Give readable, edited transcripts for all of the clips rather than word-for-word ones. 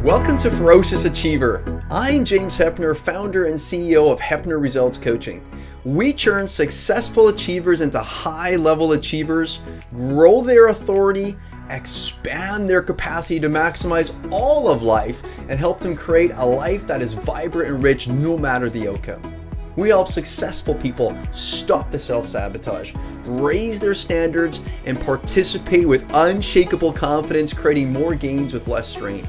Welcome to Ferocious Achiever. I'm James Hepner, founder and CEO of Hepner Results Coaching. We turn successful achievers into high-level achievers, grow their authority, expand their capacity to maximize all of life, and help them create a life that is vibrant and rich no matter the outcome. We help successful people stop the self-sabotage, raise their standards, and participate with unshakable confidence, creating more gains with less strain.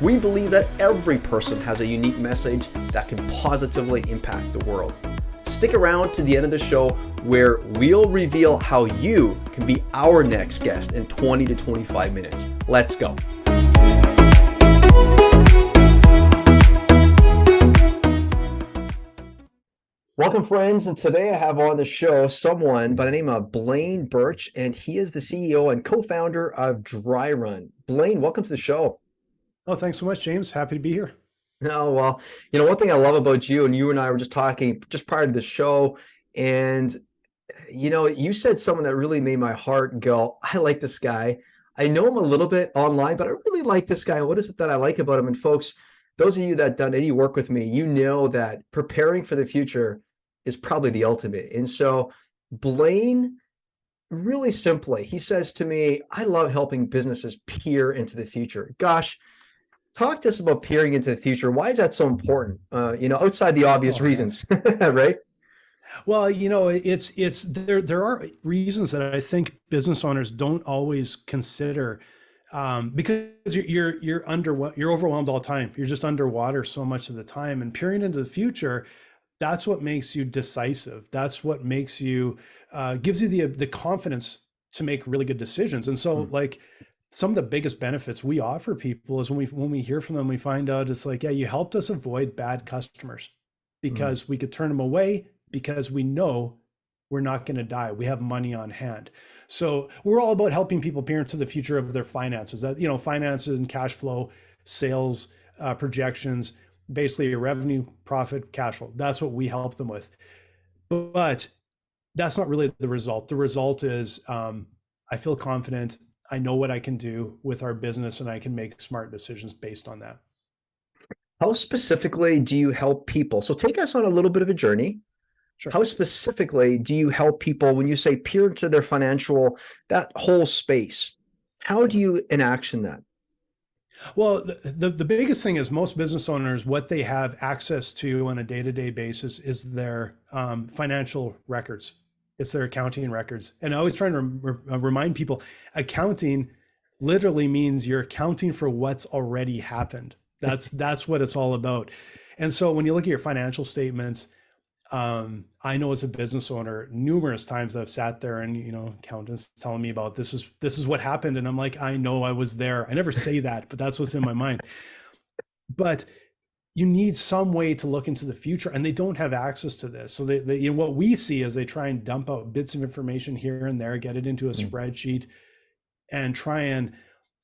We believe that every person has a unique message that can positively impact the world. Stick around to the end of the show where we'll reveal how you can be our next guest in 20 to 25 minutes. Let's go. Welcome, friends, and today I have on the show someone by the name of Blaine Bertsch, and he is the CEO and co-founder of Dryrun. Blaine, welcome to the show. Oh, thanks so much, James. Happy to be here. No, well, one thing I love about you, and you and I were just talking just prior to the show, and you said something that really made my heart go, I like this guy. I know him a little bit online, but I really like this guy. What is it that I like about him? And folks, those of you that done any work with me, you know that preparing for the future is probably the ultimate. And so Blaine, really simply, he says to me, I love helping businesses peer into the future. Gosh, talk to us about peering into the future. Why is that so important? Outside the obvious reasons, right? Well, it's there are reasons that I think business owners don't always consider, because you're overwhelmed all the time. You're just underwater so much of the time, and peering into the future, that's what makes you decisive. That's what makes you gives you the confidence to make really good decisions. And so, like, some of the biggest benefits we offer people is when we hear from them, we find out it's like, yeah, you helped us avoid bad customers because we could turn them away because we know we're not going to die. We have money on hand. So we're all about helping people peer into the future of their finances. That, finances and cash flow, sales, projections, basically your revenue, profit, cash flow. That's what we help them with. But that's not really the result. The result is I feel confident. I know what I can do with our business, and I can make smart decisions based on that. How specifically do you help people? So take us on a little bit of a journey. Sure. How specifically do you help people when you say peer into their financial, that whole space? How do you enaction that? Well, the biggest thing is most business owners, what they have access to on a day-to-day basis is their financial records. It's their accounting records. And I always try and remind people, accounting literally means you're accounting for what's already happened. That's what it's all about. And so when you look at your financial statements, I know as a business owner, numerous times I've sat there and, accountants telling me about this is what happened. And I'm like, I know I was there. I never say that, but that's what's in my mind. But you need some way to look into the future, and they don't have access to this. So what we see is they try and dump out bits of information here and there, get it into a spreadsheet, and try and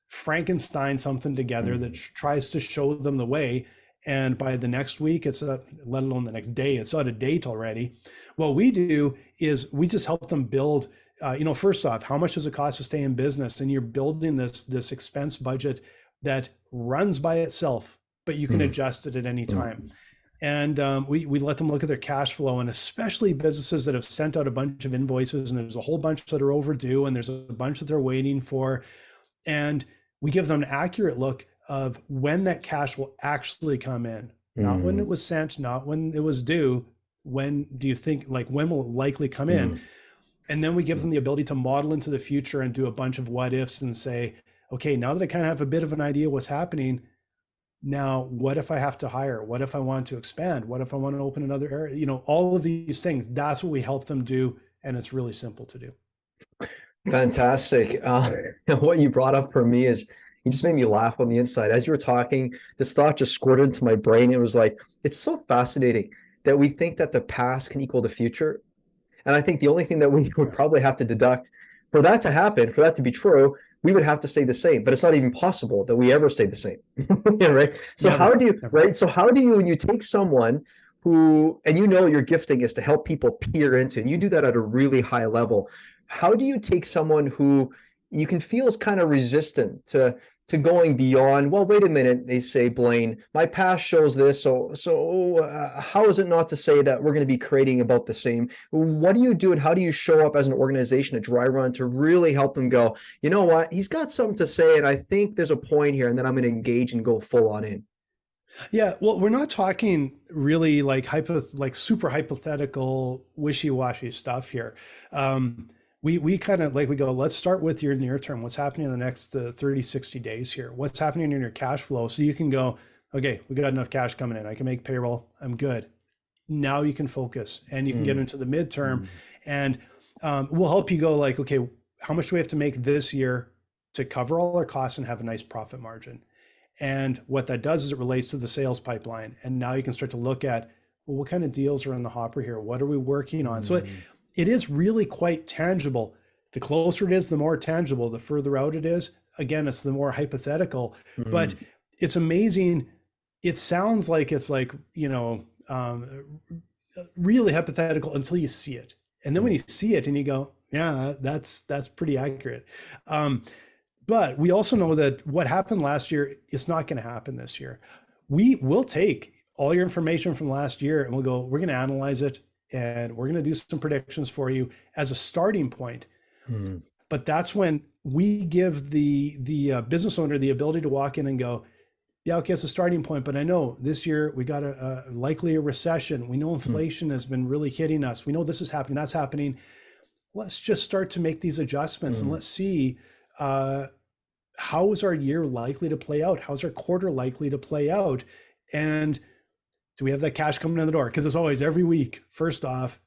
Frankenstein something together that tries to show them the way. And by the next week, let alone the next day, it's out of date already. What we do is we just help them build, first off, how much does it cost to stay in business? And you're building this expense budget that runs by itself, but you can adjust it at any time. And we let them look at their cash flow, and especially businesses that have sent out a bunch of invoices and there's a whole bunch that are overdue and there's a bunch that they're waiting for. And we give them an accurate look of when that cash will actually come in, not when it was sent, not when it was due. When do you think, when will it likely come in? And then we give them the ability to model into the future and do a bunch of what ifs and say, okay, now that I kind of have a bit of an idea what's happening, now, what if I have to hire? What if I want to expand? What if I want to open another area? All of these things, that's what we help them do. And it's really simple to do. Fantastic. What you brought up for me is, you just made me laugh on the inside. As you were talking, this thought just squirted into my brain. It was like, it's so fascinating that we think that the past can equal the future. And I think the only thing that we would probably have to deduct for that to happen, for that to be true, we would have to stay the same, but it's not even possible that we ever stay the same. Right? So never, how do you, right? So how do you, when you take someone who, and your gifting is to help people peer into, and you do that at a really high level, how do you take someone who you can feel is kind of resistant to to going beyond, well, wait a minute, they say, Blaine, my past shows this. How is it not to say that we're going to be creating about the same? What do you do and how do you show up as an organization at Dryrun to really help them go, you know what, he's got something to say and I think there's a point here and then I'm going to engage and go full on in. Yeah, well, we're not talking really like like super hypothetical, wishy-washy stuff here. We kind of like we go, let's start with your near term. What's happening in the next 30, 60 days here? What's happening in your cash flow? So you can go, okay, we got enough cash coming in. I can make payroll. I'm good. Now you can focus and you can get into the midterm and we'll help you go like, okay, how much do we have to make this year to cover all our costs and have a nice profit margin? And what that does is it relates to the sales pipeline. And now you can start to look at, well, what kind of deals are in the hopper here? What are we working on? So it is really quite tangible. The closer it is, the more tangible. The further out it is, again, it's the more hypothetical. But it's amazing. It sounds like it's like, really hypothetical until you see it. And then when you see it and you go, yeah, that's pretty accurate. But we also know that what happened last year is not going to happen this year. We will take all your information from last year and we'll go, we're going to analyze it and we're going to do some predictions for you as a starting point. But that's when we give the business owner the ability to walk in and go, yeah, okay, it's a starting point, but I know this year we got likely a recession. We know inflation has been really hitting us. We know this is happening, that's happening. Let's just start to make these adjustments and let's see how is our year likely to play out? How's our quarter likely to play out? And do we have that cash coming in the door? Because it's always every week. First off,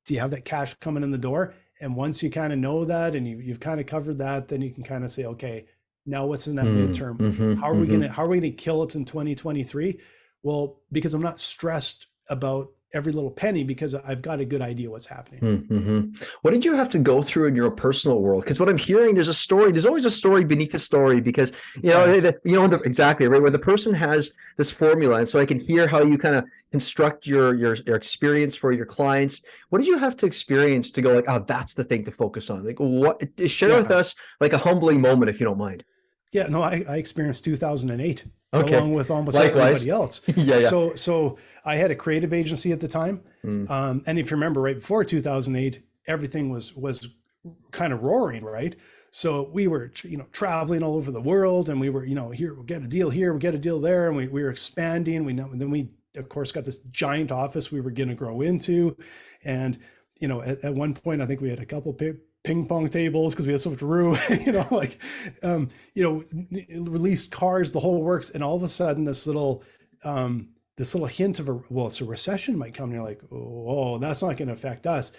do you have that cash coming in the door? And once you kind of know that and you've kind of covered that, then you can kind of say, okay, now what's in that midterm? How are we gonna kill it in 2023? Well, because I'm not stressed about every little penny because I've got a good idea what's happening. What did you have to go through in your personal world? Because what I'm hearing, there's a story. There's always a story beneath the story because exactly right where the person has this formula, and so I can hear how you kind of construct your experience for your clients. What did you have to experience to go like, oh, that's the thing to focus on? Like, what? Share with us like a humbling moment, if you don't mind. Yeah, no, I experienced 2008 okay. along with almost Likewise. everybody else. yeah. So I had a creative agency at the time. And if you remember right before 2008, everything was kind of roaring, right? So we were, traveling all over the world and we were, here, we'll get a deal here, we'll get a deal there. And we were expanding. And then we, of course, got this giant office we were going to grow into. And, at one point, I think we had a couple ping pong tables because we had so much room, released cars, the whole works. And all of a sudden this little hint of it's a recession might come and you're like, oh, that's not going to affect us.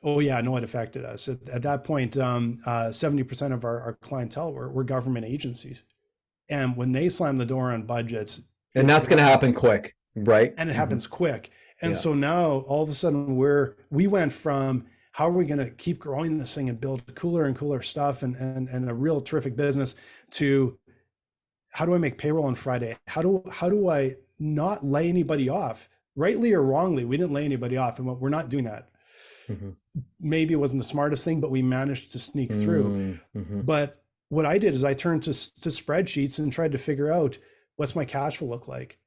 Oh yeah, no, it affected us. At that point, 70% of our clientele were government agencies. And when they slam the door on budgets. And that's going to happen quick, right? And it happens quick. And so now all of a sudden we went from, how are we going to keep growing this thing and build cooler and cooler stuff and a real terrific business to how do I make payroll on Friday? How do I not lay anybody off? Rightly or wrongly, we didn't lay anybody off, and we're not doing that. Maybe it wasn't the smartest thing, but we managed to sneak through. But what I did is I turned to spreadsheets and tried to figure out what's my cash flow look like?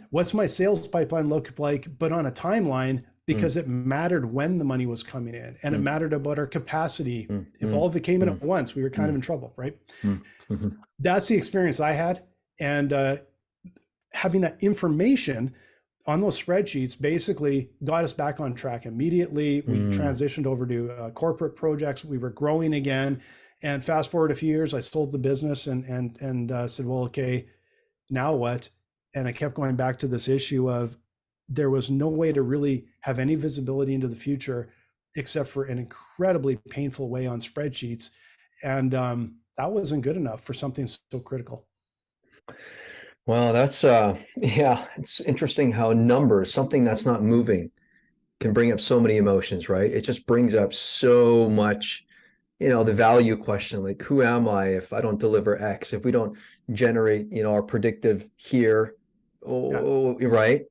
What's my sales pipeline look like, but on a timeline, because it mattered when the money was coming in and it mattered about our capacity. If all of it came in at once, we were kind of in trouble, right? That's the experience I had. And having that information on those spreadsheets basically got us back on track immediately. We transitioned over to corporate projects. We were growing again. And fast forward a few years, I sold the business and said, well, okay, now what? And I kept going back to this issue of there was no way to really have any visibility into the future except for an incredibly painful way on spreadsheets. And that wasn't good enough for something so critical. Well, that's, it's interesting how numbers, something that's not moving, can bring up so many emotions, right? It just brings up so much, the value question, like, who am I if I don't deliver X, if we don't generate, our predictive here, right?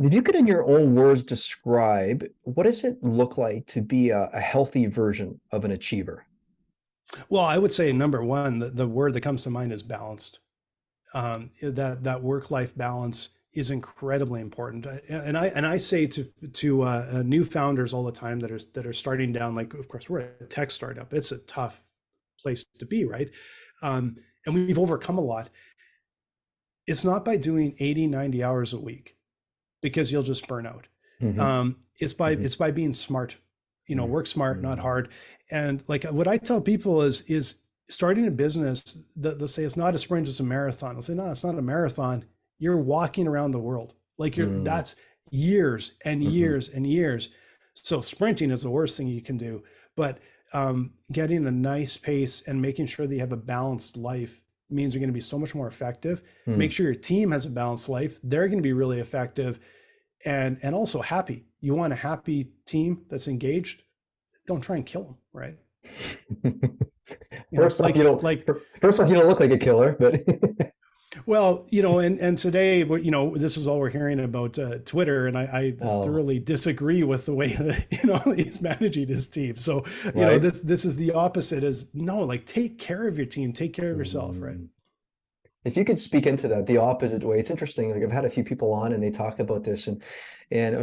If you could, in your own words, describe what does it look like to be a healthy version of an achiever? Well, I would say number one, the word that comes to mind is balanced. That work-life balance is incredibly important. And I say to new founders all the time that are starting down, like, of course, we're a tech startup. It's a tough place to be, right? And we've overcome a lot. It's not by doing 80, 90 hours a week, because you'll just burn out. Mm-hmm. It's by being smart, work smart, not hard. And like what I tell people is starting a business, they'll say it's not a sprint, it's a marathon. I'll say, no, it's not a marathon. You're walking around the world. Like that's years and years and years. So sprinting is the worst thing you can do. But getting a nice pace and making sure that you have a balanced life means you're going to be so much more effective. Make sure your team has a balanced life. They're going to be really effective and also happy. You want a happy team that's engaged. Don't try and kill them, right? First off, you don't look like a killer, but well, and today, this is all we're hearing about Twitter, and I thoroughly disagree with the way that he's managing his team. So right. This is the opposite. Is no, like, take care of your team, take care of yourself, right? If you could speak into that the opposite way, it's interesting. Like, I've had a few people on and they talk about this, and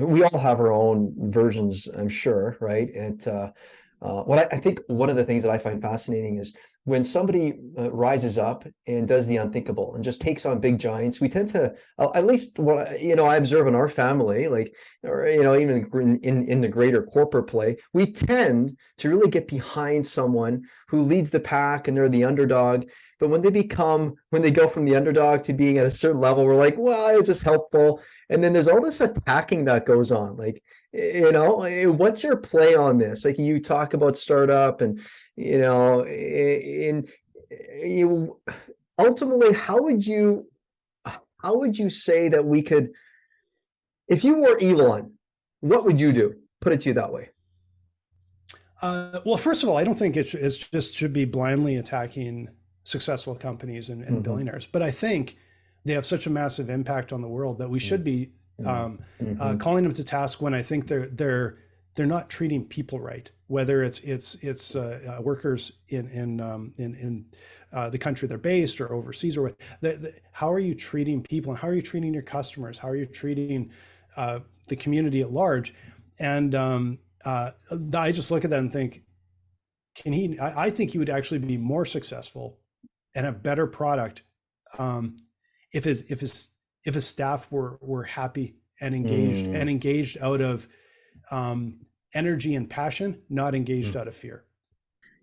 we all have our own versions, I'm sure, right? And what I think one of the things that I find fascinating is when somebody rises up and does the unthinkable and just takes on big giants. We tend to, at least what I observe in our family, like, or even in the greater corporate play, we tend to really get behind someone who leads the pack and they're the underdog. But when they go from the underdog to being at a certain level, we're like, well, it's just helpful. And then there's all this attacking that goes on. Like, what's your play on this? Like, you talk about startup and, ultimately, how would you say that we could, if you were Elon, what would you do? Put it to you that way. Well, first of all, I don't think it should be blindly attacking successful companies and billionaires, but I think they have such a massive impact on the world that we should be calling them to task when I think they're not treating people right, whether it's workers in the country they're based or overseas, or how are you treating people and how are you treating your customers? How are you treating the community at large? And I just look at that and think, I think he would actually be more successful and a better product if his staff were happy and engaged out of energy and passion, not engaged out of fear.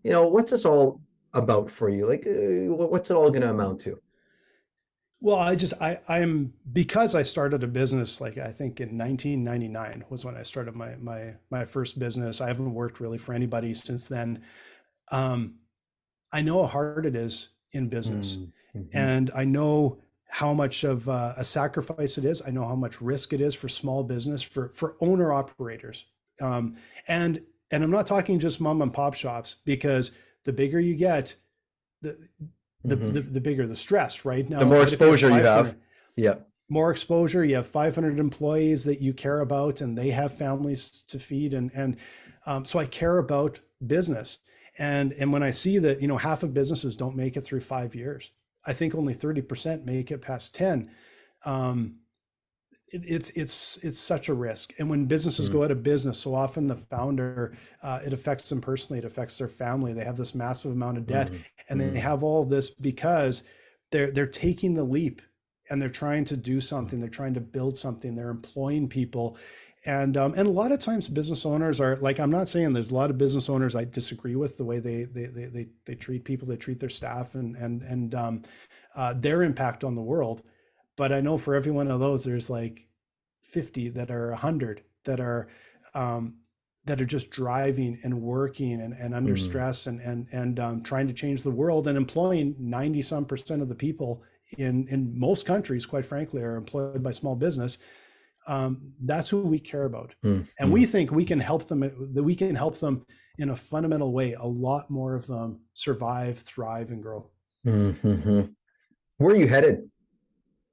What's this all about for you? Like, what's it all going to amount to? Well, I'm because I started a business, like, I think in 1999 was when I started my first business. I haven't worked really for anybody since then. I know how hard it is in business, and I know how much of a sacrifice it is. I know how much risk it is for small business, for owner operators. And I'm not talking just mom and pop shops, because the bigger you get, the bigger the stress, right? Now, the more exposure you have. Yeah. More exposure. You have 500 employees that you care about, and they have families to feed. So I care about business. And when I see that, half of businesses don't make it through 5 years, I think only 30% make it past 10. It's such a risk. And when businesses go out of business, so often the founder, it affects them personally, it affects their family. They have this massive amount of debt, and they have all this because they're taking the leap and they're trying to do something. They're trying to build something. They're employing people. And a lot of times business owners are like, I'm not saying there's a lot of business owners I disagree with the way they treat people, they treat their staff and their impact on the world. But I know for every one of those, there's like 50 that are 100 that are just driving and working and under stress and trying to change the world and employing 90% of the people in most countries, quite frankly, are employed by small business. That's who we care about. And we think we can help them, that we can help them in a fundamental way. A lot more of them survive, thrive, and grow. Where are you headed?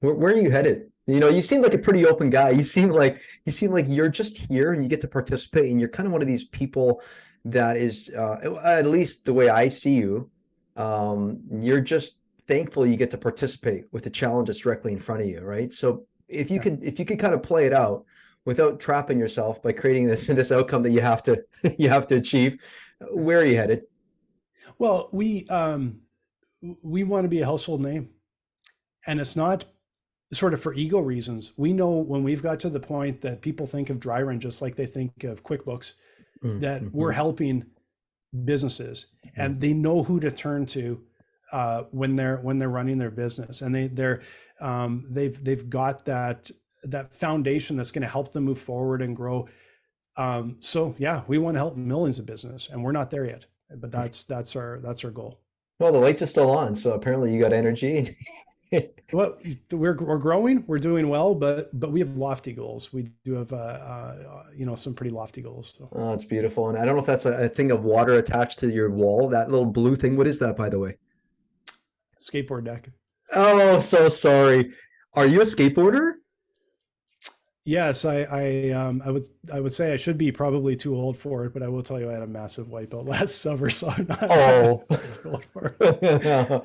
Where are you headed? You seem like a pretty open guy. You seem like you're just here and you get to participate, and you're kind of one of these people that is, at least the way I see you, you're just thankful you get to participate with the challenge that's directly in front of you, right? So Yeah. if you could kind of play it out without trapping yourself by creating this outcome that you have to you have to achieve, where are you headed? Well, we want to be a household name, and it's not sort of for ego reasons. We know when we've got to the point that people think of Dryrun just like they think of QuickBooks, that we're Mm-hmm. helping businesses, and they know who to turn to when they're running their business, and they've got that foundation that's going to help them move forward and grow. So yeah, we want to help millions of business, and we're not there yet, but that's our goal. Well, the lights are still on, so apparently you got energy. Well, we're growing, we're doing well, but we have lofty goals. We do have some pretty lofty goals. So. Oh, it's beautiful. And I don't know if that's a thing of water attached to your wall, that little blue thing. What is that, by the way? Skateboard deck. Oh, so sorry. Are you a skateboarder? Yes, I would say I should be probably too old for it, but I will tell you I had a massive wipeout last summer, so I'm not Oh. too old for it.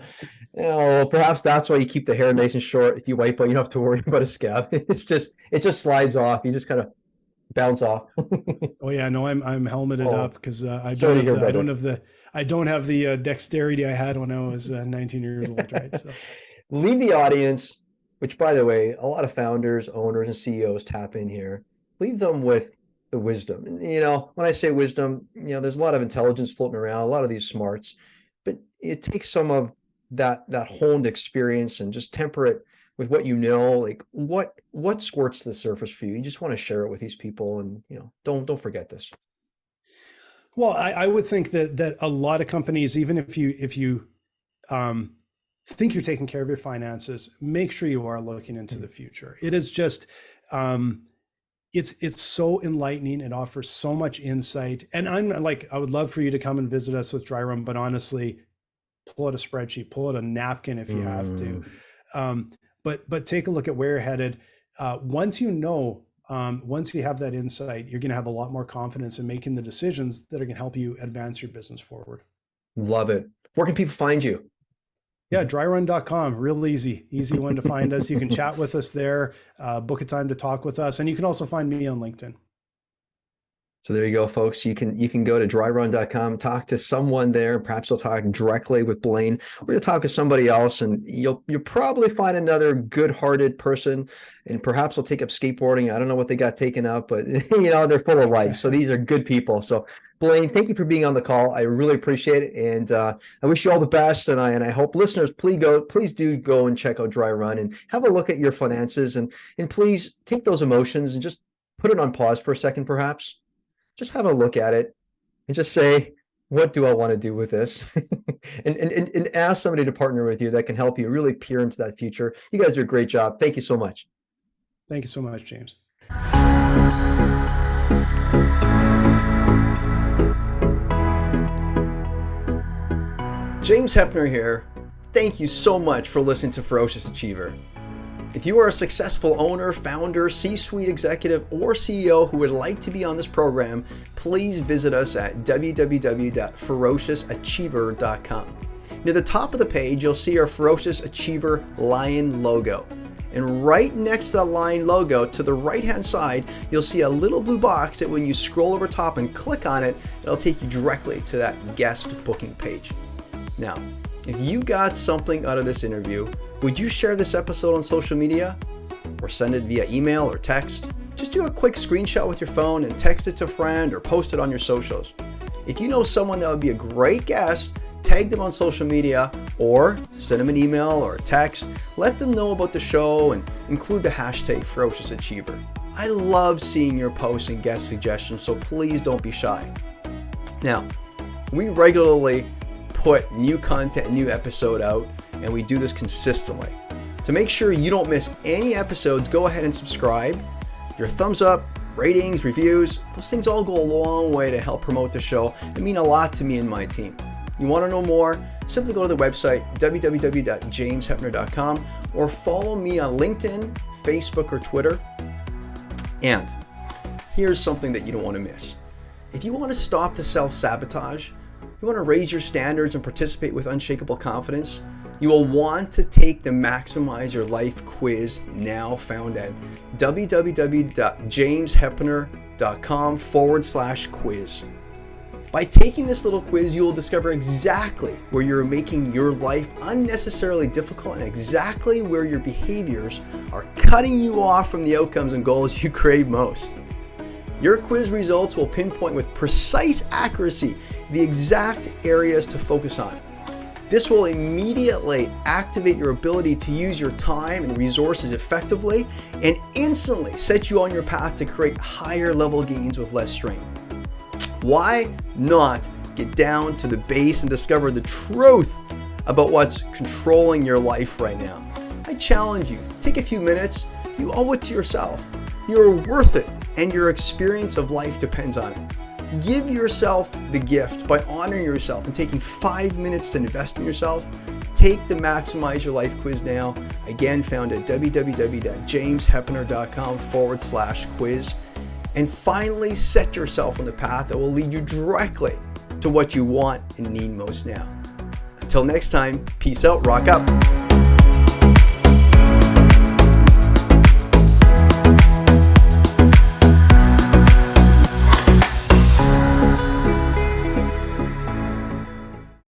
Oh, perhaps that's why you keep the hair nice and short. If you wipe out, you don't have to worry about a scab. It just slides off. You just kind of bounce off. Oh yeah, no, I'm helmeted Oh, up because I sorry to hear, don't brother. have the dexterity I had when I was 19 years old, right? So Leave the audience, which by the way, a lot of founders, owners, and CEOs tap in here. Leave them with the wisdom. And, when I say wisdom, there's a lot of intelligence floating around, a lot of these smarts, but it takes some of that honed experience and just temper it with what like what squirts to the surface for you. You just want to share it with these people, and don't forget this. well, I would think that a lot of companies, even if you think you're taking care of your finances, make sure you are looking into the future. It is just it's so enlightening. It offers so much insight. And I would love for you to come and visit us with Dryrun, but honestly, pull out a spreadsheet, pull out a napkin if you have to. But take a look at where you're headed. Once you have that insight, you're going to have a lot more confidence in making the decisions that are going to help you advance your business forward. Love it. Where can people find you? Yeah, dryrun.com, real easy one to find us. You can chat with us there, book a time to talk with us. And you can also find me on LinkedIn. So there you go, folks. You can go to dryrun.com, talk to someone there. Perhaps you'll talk directly with Blaine, or you'll talk to somebody else, and you'll probably find another good-hearted person, and perhaps they'll take up skateboarding. I don't know what they got taken up, but they're full of life. So these are good people. So Blaine, thank you for being on the call. I really appreciate it, and I wish you all the best. And I hope listeners, please do go and check out Dryrun and have a look at your finances, and please take those emotions and just put it on pause for a second, perhaps. Just have a look at it and just say, what do I want to do with this? and ask somebody to partner with you that can help you really peer into that future. You guys do a great job. Thank you so much. Thank you so much, James. James Hepner here. Thank you so much for listening to Ferocious Achiever. If you are a successful owner, founder, C-suite executive, or CEO who would like to be on this program, please visit us at www.ferociousachiever.com. Near the top of the page, you'll see our Ferocious Achiever lion logo. And right next to that lion logo, to the right-hand side, you'll see a little blue box that when you scroll over top and click on it, it'll take you directly to that guest booking page. Now, if you got something out of this interview, would you share this episode on social media? Or send it via email or text? Just do a quick screenshot with your phone and text it to a friend or post it on your socials. If you know someone that would be a great guest, tag them on social media or send them an email or a text. Let them know about the show and include the hashtag Ferocious Achiever. I love seeing your posts and guest suggestions, so please don't be shy. Now, we regularly put new content, new episode out, and we do this consistently. To make sure you don't miss any episodes, go ahead and subscribe. Your thumbs up, ratings, reviews, those things all go a long way to help promote the show and mean a lot to me and my team. You want to know more? Simply go to the website www.jameshepner.com or follow me on LinkedIn, Facebook, or Twitter. And here's something that you don't want to miss. If you want to stop the self-sabotage, you want to raise your standards and participate with unshakable confidence, you will want to take the Maximize Your Life quiz now, found at www.jameshepner.com/quiz. By taking this little quiz, you will discover exactly where you're making your life unnecessarily difficult and exactly where your behaviors are cutting you off from the outcomes and goals you crave most. Your quiz results will pinpoint with precise accuracy the exact areas to focus on. This will immediately activate your ability to use your time and resources effectively and instantly set you on your path to create higher level gains with less strain. Why not get down to the base and discover the truth about what's controlling your life right now? I challenge you, take a few minutes. You owe it to yourself. You're worth it, and your experience of life depends on it. Give yourself the gift by honoring yourself and taking 5 minutes to invest in yourself. Take the Maximize Your Life quiz now, again found at www.jameshepner.com/quiz. And finally, set yourself on the path that will lead you directly to what you want and need most now. Until next time, peace out, rock up.